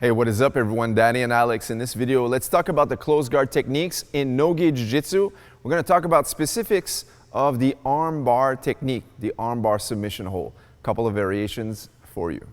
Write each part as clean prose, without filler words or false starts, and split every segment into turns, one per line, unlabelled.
Hey, what is up everyone? Danny and Alex. In this video, let's talk about the close guard techniques in NOGI Jiu-Jitsu. We're going to talk about specifics of the armbar technique, the armbar submission hold. A couple of variations for you.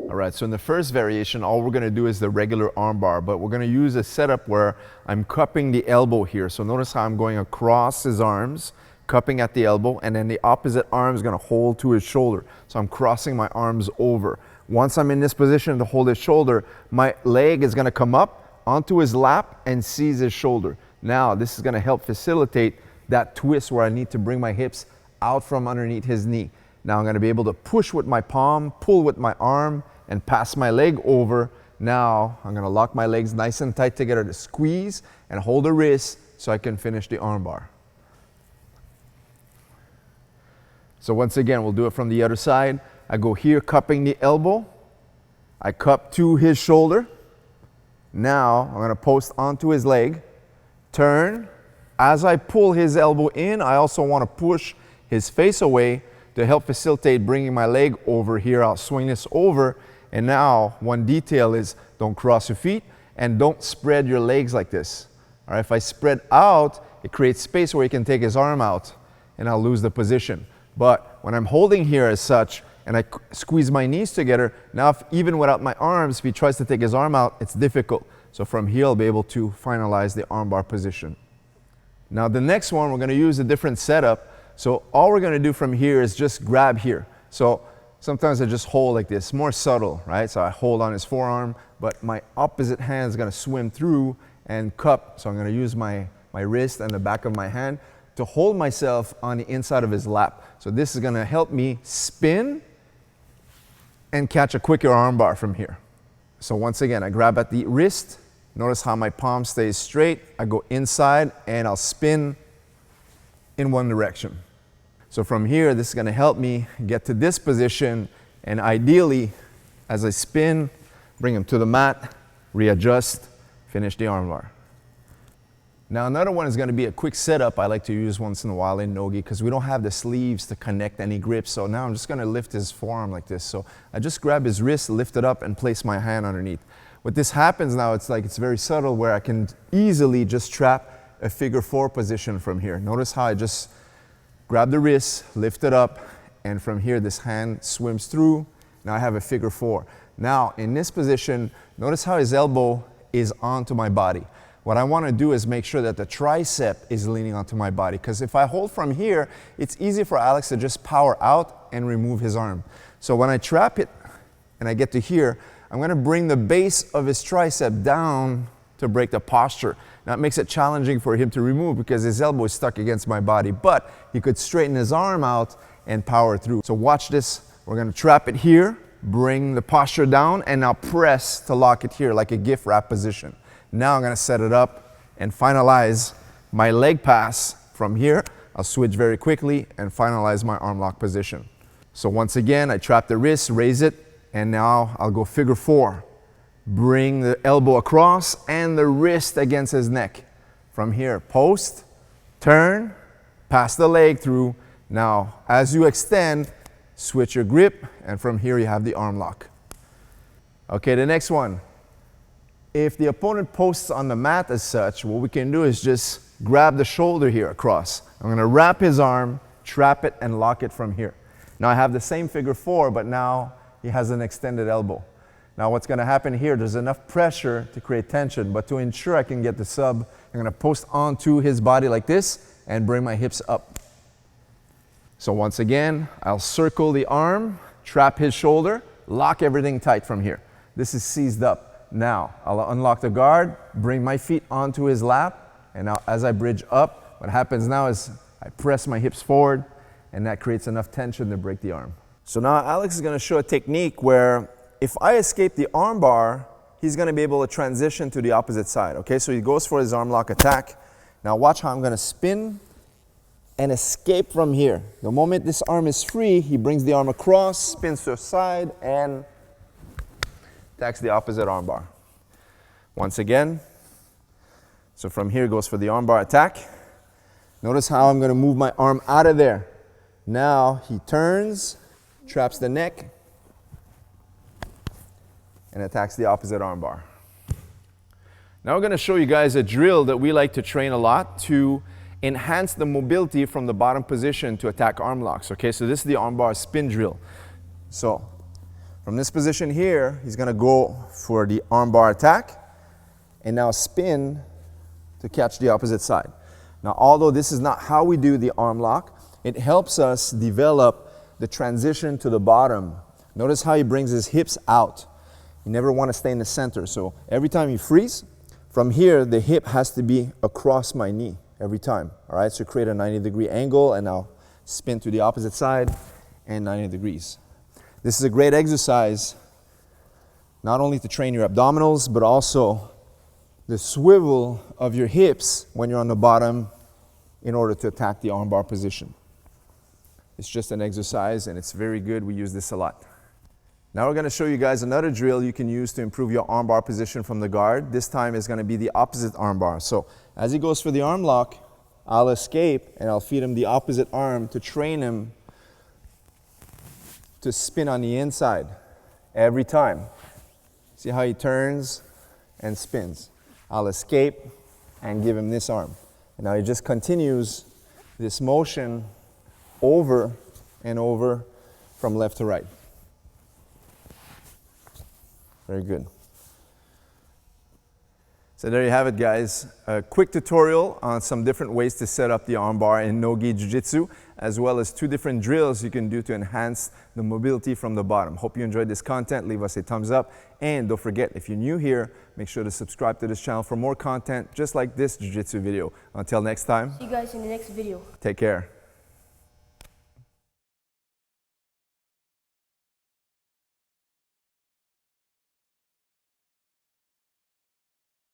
All right, so in the first variation, all we're going to do is the regular armbar, but we're going to use a setup where I'm cupping the elbow here. So notice how I'm going across his arms, cupping at the elbow, and then the opposite arm is going to hold to his shoulder. So I'm crossing my arms over. Once I'm in this position to hold his shoulder, my leg is going to come up onto his lap and seize his shoulder. Now, this is going to help facilitate that twist where I need to bring my hips out from underneath his knee. Now I'm going to be able to push with my palm, pull with my arm, and pass my leg over. Now I'm going to lock my legs nice and tight together to squeeze and hold the wrist so I can finish the armbar. So once again, we'll do it from the other side. I go here cupping the elbow. I cup to his shoulder. Now I'm going to post onto his leg. Turn. As I pull his elbow in, I also want to push his face away to help facilitate bringing my leg over here. I'll swing this over. And now, one detail is don't cross your feet and don't spread your legs like this. All right, if I spread out, it creates space where he can take his arm out and I'll lose the position. But when I'm holding here as such and I squeeze my knees together, now even without my arms, if he tries to take his arm out, it's difficult. So from here, I'll be able to finalize the armbar position. Now the next one, we're gonna use a different setup. So all we're gonna do from here is just grab here. So sometimes I just hold like this, more subtle, right? So I hold on his forearm, but my opposite hand is gonna swim through and cup. So I'm gonna use my wrist and the back of my hand to hold myself on the inside of his lap. So this is gonna help me spin and catch a quicker armbar from here. So once again, I grab at the wrist. Notice how my palm stays straight. I go inside and I'll spin in one direction. So from here, this is going to help me get to this position, and ideally, as I spin, bring him to the mat, readjust, finish the armbar. Now another one is going to be a quick setup I like to use once in a while in NOGI because we don't have the sleeves to connect any grips. So now I'm just going to lift his forearm like this. So I just grab his wrist, lift it up, and place my hand underneath. What this happens now, it's very subtle where I can easily just trap a figure four position from here. Notice how I just grab the wrist, lift it up, and from here this hand swims through. Now I have a figure four. Now in this position, notice how his elbow is onto my body. What I want to do is make sure that the tricep is leaning onto my body, because if I hold from here, it's easy for Alex to just power out and remove his arm. So when I trap it and I get to here, I'm going to bring the base of his tricep down to break the posture. Now it makes it challenging for him to remove because his elbow is stuck against my body, but he could straighten his arm out and power through. So watch this. We're going to trap it here, bring the posture down, and now press to lock it here like a gift wrap position. Now I'm going to set it up and finalize my leg pass from here. I'll switch very quickly and finalize my arm lock position. So once again, I trap the wrist, raise it, and now I'll go figure four. Bring the elbow across and the wrist against his neck. From here, post, turn, pass the leg through. Now, as you extend, switch your grip, and from here you have the arm lock. Okay, the next one. If the opponent posts on the mat as such, what we can do is just grab the shoulder here across. I'm gonna wrap his arm, trap it, and lock it from here. Now I have the same figure four, but now he has an extended elbow. Now what's going to happen here, there's enough pressure to create tension, but to ensure I can get the sub, I'm going to post onto his body like this and bring my hips up. So once again, I'll circle the arm, trap his shoulder, lock everything tight from here. This is seized up. Now I'll unlock the guard, bring my feet onto his lap, and now as I bridge up, what happens now is I press my hips forward, and that creates enough tension to break the arm. So now Alex is going to show a technique where if I escape the armbar, he's going to be able to transition to the opposite side. Okay, so he goes for his arm lock attack. Now watch how I'm going to spin and escape from here. The moment this arm is free, he brings the arm across, spins to the side, and attacks the opposite armbar. Once again, So from here goes for the armbar attack. Notice how I'm going to move my arm out of there. Now he turns, traps the neck, and attacks the opposite armbar. Now we're going to show you guys a drill that we like to train a lot to enhance the mobility from the bottom position to attack arm locks. Okay, so this is the armbar spin drill. So from this position here, he's going to go for the armbar attack and now spin to catch the opposite side. Now, although this is not how we do the arm lock, it helps us develop the transition to the bottom. Notice how he brings his hips out. You never want to stay in the center. So every time you freeze, from here, the hip has to be across my knee every time. All right, so create a 90-degree angle and now spin to the opposite side and 90 degrees. This is a great exercise, not only to train your abdominals, but also the swivel of your hips when you're on the bottom in order to attack the armbar position. It's just an exercise and it's very good. We use this a lot. Now we're going to show you guys another drill you can use to improve your armbar position from the guard. This time is going to be the opposite armbar. So as he goes for the arm lock, I'll escape and I'll feed him the opposite arm to train him to spin on the inside every time. See how he turns and spins. I'll escape and give him this arm. And now he just continues this motion over and over from left to right. Very good. So there you have it, guys. A quick tutorial on some different ways to set up the armbar in NOGI Jiu-Jitsu, as well as 2 different drills you can do to enhance the mobility from the bottom. Hope you enjoyed this content. Leave us a thumbs up. And don't forget, if you're new here, make sure to subscribe to this channel for more content just like this Jiu-Jitsu video. Until next time.
See you guys in the next video.
Take care.